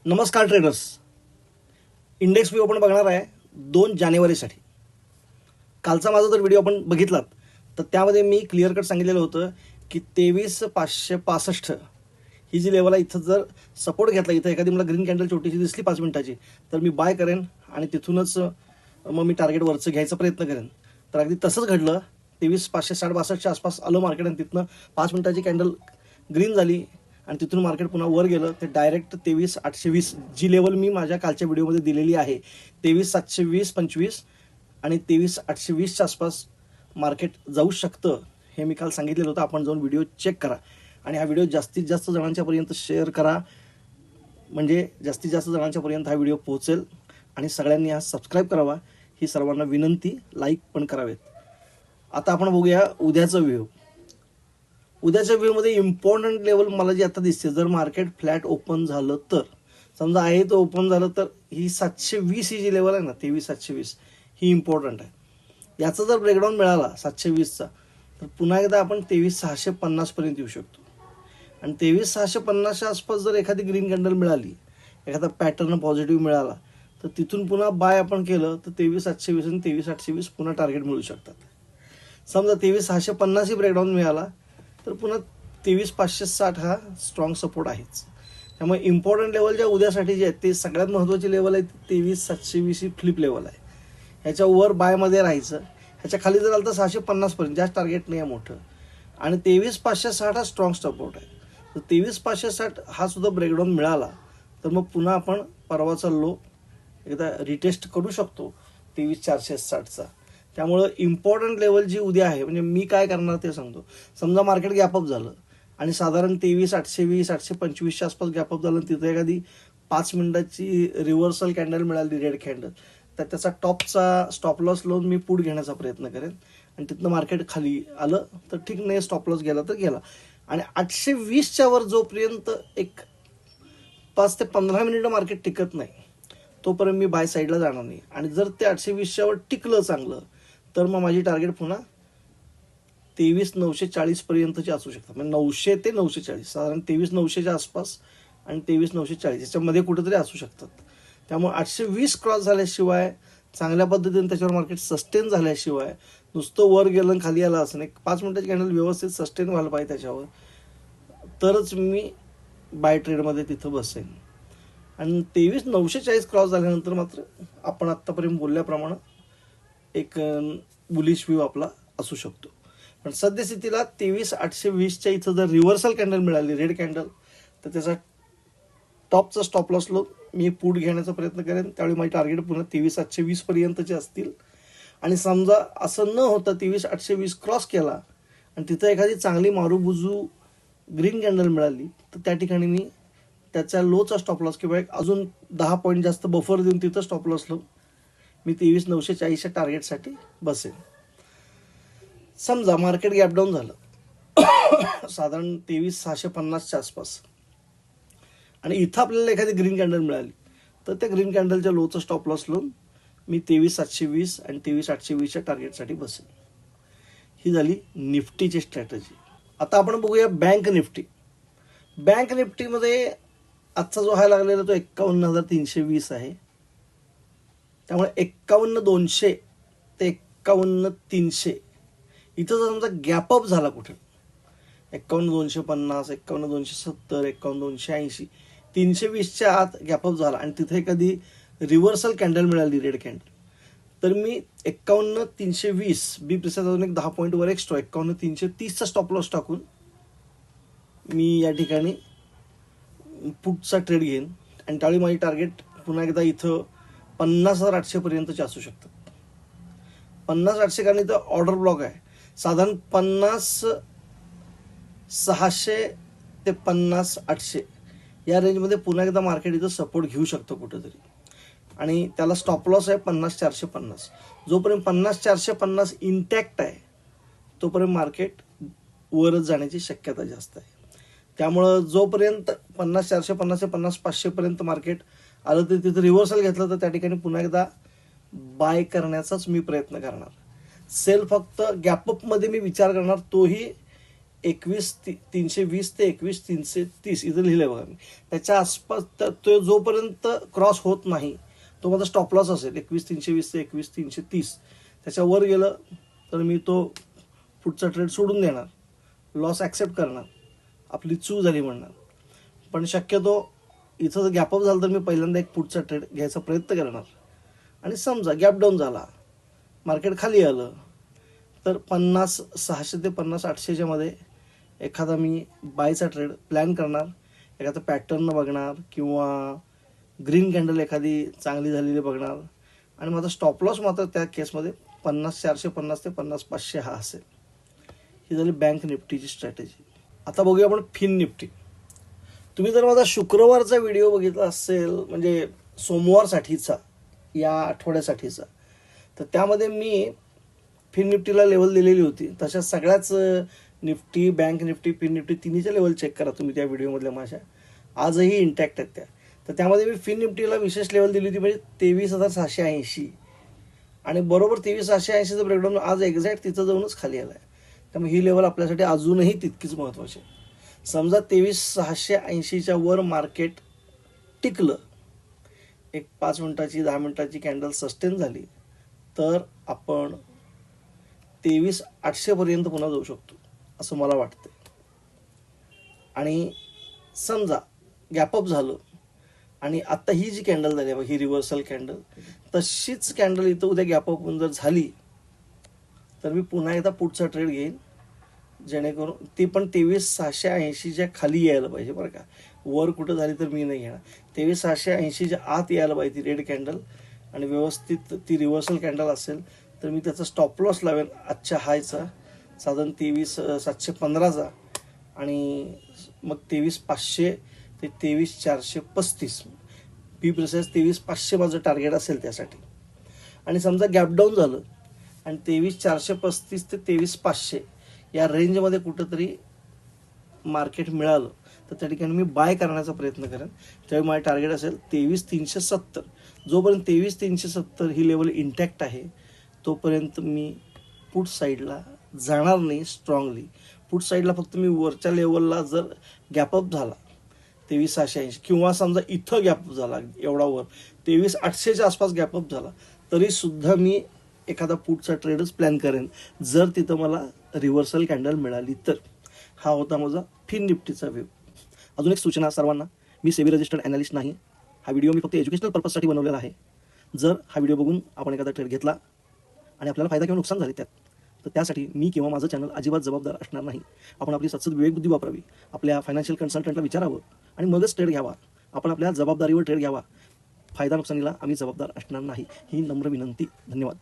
नमस्कार traders. Index view आपण बघणार आहे 2 जानेवारीसाठी. कालचा माझा जर व्हिडिओ आपण बघितलात तर त्यामध्ये मी क्लिअर कट सांगितलेलं होतं की 23,565 ही जी लेवल आहे, इथं जर सपोर्ट घेतला, इथं एखादी मला ग्रीन कॅन्डल छोटीशी दिसली 5 मिनिटाची, तर मी बाय करेन आणि तिथूनच मग मी टार्गेट वरचं घ्यायचा प्रयत्न करेन. तर अगदी तसंच घडलं. 23,562च्या आसपास आलं मार्केट आणि तिथनं 5 मिनिटाची कॅन्डल ग्रीन झाली आणि तिथून मार्केट पुन्हा वर गेलं. ते डायरेक्ट 23,820 जी लेवल मी माझ्या कालच्या व्हिडिओमध्ये दिलेली आहे, 23,720-25 आणि 23,820च्या आसपास मार्केट जाऊ शकतं, हे मी काल सांगितलेलं होतं. आपण जाऊन व्हिडिओ चेक करा आणि हा व्हिडिओ जास्तीत जास्त जणांच्यापर्यंत शेअर करा, म्हणजे जास्तीत जास्त जणांच्यापर्यंत हा व्हिडिओ पोहोचेल. आणि सगळ्यांनी हा सबस्क्राईब करावा ही सर्वांना विनंती, लाईक पण करावेत. आता आपण बघूया उद्याचं व्ह्यू. उद्याच्या व्ह्यूमध्ये इम्पॉर्टंट लेवल मला जी आता दिसते, जर मार्केट फ्लॅट ओपन झालं तर, समजा आहे तो ओपन झालं तर ही 720 ही जी लेवल आहे ना, 23,720 ही इम्पॉर्टंट आहे. याचा जर ब्रेकडाऊन मिळाला 720चा, तर पुन्हा एकदा आपण 23,650 पर्यंत येऊ शकतो. आणि 23,650च्या आसपास जर एखादी ग्रीन कॅन्डल मिळाली, एखादा पॅटर्न पॉझिटिव्ह मिळाला, तर तिथून पुन्हा बाय आपण केलं तर 23,720 आणि 23,820 पुन्हा टार्गेट मिळू शकतात. समजा 23,650 ही ब्रेकडाऊन मिळाला तर पुन्हा 23,560 हा स्ट्रॉंग सपोर्ट आहेच. त्यामुळे इम्पॉर्टंट लेवल ज्या उद्यासाठी जे आहेत, ते सगळ्यात महत्त्वाची लेवल आहे 23,720 ही फ्लिप लेवल आहे. ह्याच्या वर बायमध्ये राहायचं. ह्याच्या खाली जर आलं तर 650 पर्यंत, जास्त टार्गेट नाही आहे मोठं. आणि 23,560 हा स्ट्रॉंग सपोर्ट आहे. तर 23,560 हा सुद्धा ब्रेकडाऊन मिळाला तर मग पुन्हा आपण परवाचा लो एकदा रिटेस्ट करू शकतो 23,460चा. त्यामुळं इम्पॉर्टंट लेवल जी उद्या आहे, म्हणजे मी काय करणार ते सांगतो. समजा मार्केट गॅपअप झालं आणि साधारण 23,820, 825च्या आसपास गॅपअप झालं, तिथं एखादी 5 मिनिटाची रिव्हर्सल कॅन्डल मिळाली, रेड कॅन्डल, तर त्याचा टॉपचा स्टॉप लॉस लावून मी पुट घेण्याचा प्रयत्न करेन. आणि तिथनं मार्केट खाली आलं तर ठीक, नाही स्टॉप लॉस गेला तर गेला. आणि 820च्या वर जोपर्यंत एक 5 ते 15 मिनिटं मार्केट टिकत नाही, तोपर्यंत मी बाय साईडला जाणार नाही. आणि जर ते 820च्या वर टिकलं चांगलं, तर मग माझी टार्गेट पुन्हा 23,940 पर्यंतची असू शकतात. म्हणजे 900 ते 940, साधारण 23,900च्या आसपास आणि 23,940 याच्यामध्ये कुठेतरी असू शकतात. त्यामुळे 820 क्रॉस झाल्याशिवाय, चांगल्या पद्धतीने त्याच्यावर मार्केट सस्टेन झाल्याशिवाय, नुसतं वर गेलं खाली आलं असं नाही, 5 मिनिटाची कॅन्डल व्यवस्थित सस्टेन व्हायला पाहिजे त्याच्यावर, तरच मी बाय ट्रेडमध्ये तिथं बसेन. आणि 23,940 क्रॉस झाल्यानंतर मात्र आपण आत्तापर्यंत बोलल्याप्रमाणे एक बुलिश व्ह्यू आपला असू शकतो. पण सद्यस्थितीला 23,820च्या इथं जर रिव्हर्सल कॅन्डल मिळाली, रेड कॅन्डल, तर त्याचा टॉपचा स्टॉप लॉस लो मी पुट घेण्याचा प्रयत्न करेन. त्यावेळी माझी टार्गेट पुन्हा 23,820 पर्यंतचे असतील. आणि समजा असं न होता 23,820 क्रॉस केला आणि तिथं एखादी चांगली मारूबुजू ग्रीन कॅन्डल मिळाली, तर त्या ठिकाणी मी त्याच्या लोचा स्टॉप लॉस किंवा एक अजून 10 पॉईंट जास्त बफर देऊन तिथं स्टॉप लॉस लावून मी 23,940च्या टार्गेटसाठी बसेन. समजा मार्केट गॅपडाऊन झालं साधारण 23,650च्या आसपास, आणि इथं आपल्याला एखादी ग्रीन कॅन्डल मिळाली, तर त्या ग्रीन कॅन्डलच्या लोचा स्टॉप लॉस लावून मी 23,720 आणि 23,820च्या टार्गेटसाठी बसेन. ही झाली निफ्टीची स्ट्रॅटजी. आता आपण बघूया बँक निफ्टी. बँक निफ्टीमध्ये आजचा जो हाय लागलेला तो 51,320 आहे. त्यामुळे 51,200 ते 51,300 इथं जर समजा गॅपअप झाला कुठे, 51,250, 51,270, 51,280, 320च्या आत गॅपअप झाला आणि तिथे एखादी रिव्हर्सल कॅन्डल मिळाली, रेड कॅन्डल, तर मी 51,320 बी प्रिसाइज अजून एक 10 पॉईंटवर एक्स्ट्रा 51,330चा स्टॉप लॉस टाकून मी या ठिकाणी पुटचा ट्रेड घेईन. आणि त्यावेळी माझी टार्गेट पुन्हा एकदा इथं 50,800 पर्यंतचे असू शकतात. 50,800 कारण इथं ऑर्डर ब्लॉक आहे. साधारण 50,600 ते 50,800 या रेंजमध्ये पुन्हा एकदा मार्केट इथं सपोर्ट घेऊ शकतं कुठंतरी. आणि त्याला स्टॉप लॉस आहे 50,450. जोपर्यंत 50,450 इंटॅक्ट आहे, तोपर्यंत मार्केट वरच जाण्याची शक्यता जास्त आहे. त्यामुळं जोपर्यंत 50,450 ते 50,500 पर्यंत मार्केट आलं तर तिथं रिव्हर्सल घेतलं तर त्या ठिकाणी पुन्हा एकदा बाय करण्याचाच मी प्रयत्न करणार. सेल फक्त गॅपअपमध्ये मी विचार करणार, तोही 320 ते 330 इथं लिहिलं आहे बघा मी. त्याच्या आसपास तो जोपर्यंत क्रॉस होत नाही तो माझा स्टॉप लॉस असेल 320 ते 330. त्याच्यावर गेलं तर मी तो पुढचा ट्रेड सोडून देणार, लॉस ॲक्सेप्ट करणार, आपली चूक झाली म्हणणार. पण शक्यतो इथं जर गॅपअप झालं तर मी पहिल्यांदा एक पुढचा ट्रेड घ्यायचा प्रयत्न करणार. आणि समजा गॅप डाऊन झाला, मार्केट खाली आलं, तर 600 ते 800च्या मध्ये एखादा मी बायचा ट्रेड प्लॅन करणार, एखादा पॅटर्न बघणार किंवा ग्रीन कॅन्डल एखादी चांगली झालेली बघणार. आणि माझा स्टॉप लॉस मात्र त्या केसमध्ये 450 ते 500 हा असेल. ही झाली बँक निफ्टीची स्ट्रॅटेजी. आता बघूया आपण फिन निफ्टी. तुम्ही जर माझा शुक्रवारचा व्हिडिओ बघितला असेल, म्हणजे सोमवारसाठीचा, या आठवड्यासाठीचा, तर त्यामध्ये मी फिन निफ्टीला लेवल दिलेली होती. तशा सगळ्याच Nifty, bank Nifty, fin Nifty तिन्हीच्या लेवल चेक करा तुम्ही त्या व्हिडिओमधल्या माझ्या, आजही इंटॅक्ट आहेत त्या. तर त्यामध्ये मी फिन निफ्टीला विशेष लेवल दिली होती, म्हणजे 23,680. आणि बरोबर 23,680चं ब्रेकडाऊन आज एक्झॅक्ट तिथं जाऊनच खाली आलं आहे. त्यामुळे ही लेवल आपल्यासाठी अजूनही तितकीच महत्त्वाची आहे. समजा 23,680च्या वर मार्केट टिकलं, एक 5 मिनिटाची 10 मिनिटाची कॅन्डल सस्टेन झाली, तर आपण 23,800 पुन्हा जाऊ शकतो असं मला वाटतं. आणि समजा गॅपअप झालं आणि आता ही जी कॅन्डल झाली आहे, ही रिव्हर्सल कॅन्डल, तशीच कॅन्डल इथं उद्या गॅपअप जर झाली तर मी पुन्हा एकदा पुढचा ट्रेड घेईन, जेणेकरून ती पण 23,680च्या खाली यायला पाहिजे बरं का. वर कुठं झाली तर मी नाही घेणार. 23,680च्या आत यायला पाहिजे ती रेड कॅन्डल, आणि व्यवस्थित ती रिव्हर्सल कॅन्डल असेल तर मी त्याचा स्टॉप लॉस लावेल आजच्या हायचा, साधारण 23,715चा. आणि मग 23,500 ते 23,435, बी प्रिसाइज 23,500 माझं टार्गेट असेल त्यासाठी. आणि समजा गॅपडाऊन झालं आणि 23,435 ते 23,500 या रेंजमध्ये कुठंतरी मार्केट मिळालं तर त्या ठिकाणी मी बाय करण्याचा प्रयत्न करेन. त्यावेळी माझं टार्गेट असेल 23,370. जोपर्यंत 23,370 ही लेवल इंटॅक्ट आहे तोपर्यंत मी पुट साईडला जाणार नाही स्ट्रॉंगली. पुट साईडला फक्त मी वरच्या लेवलला जर गॅपअप झाला 23,680, किंवा समजा इथं गॅपअप झाला एवढा वर 23,800च्या आसपास गॅपअप झाला, तरीसुद्धा मी एखादा पुटचा ट्रेडच प्लॅन करेन जर तिथं मला रिव्हर्सल कॅन्डल मिळाली तर. हा होता माझा फिन निफ्टीचा व्ह्यू. अजून एक सूचना सर्वांना, मी सेबी रजिस्टर्ड ॲनालिस्ट नाही. हा व्हिडिओ मी फक्त एज्युकेशनल पर्पजसाठी बनवलेला आहे. जर हा व्हिडिओ बघून आपण एखादा ट्रेड घेतला आणि आपल्याला फायदा किंवा नुकसान झाले त्यात, तर त्यासाठी मी किंवा माझं चॅनल अजिबात जबाबदार असणार नाही. आपण आपली सतत विवेकबुद्धी वापरावी, आपल्या फायनान्शियल कन्सल्टंटला विचारावं आणि मगच ट्रेड घ्यावा. आपण आपल्या जबाबदारीवर ट्रेड घ्यावा. फायदा नुकसानीला आम्ही जबाबदार असणार नाही, ही नम्र विनंती. धन्यवाद.